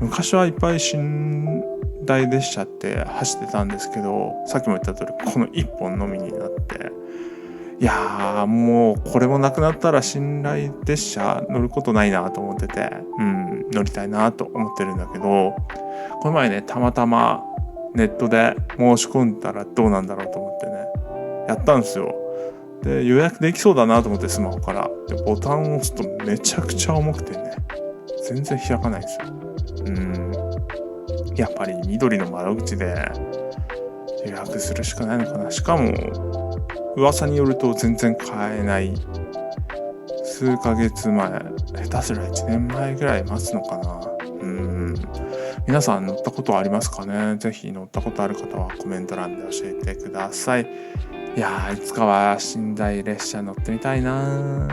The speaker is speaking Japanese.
昔はいっぱい寝台列車って走ってたんですけど、さっきも言った通りこの1本のみになって、いやーもうこれもなくなったら寝台列車乗ることないなと思ってて、乗りたいなと思ってるんだけど、この前ねたまたまネットで申し込んだらどうなんだろうと思ってねやったんですよ。で予約できそうだなと思ってスマホからでボタンを押すとめちゃくちゃ重くてね全然開かないんですよ。やっぱり緑の窓口で予約するしかないのかな。しかも噂によると全然買えない。数ヶ月前、下手すら1年前ぐらい待つのかな。皆さん乗ったことありますかね。ぜひ乗ったことある方はコメント欄で教えてください。いやーいつかは寝台列車乗ってみたいな。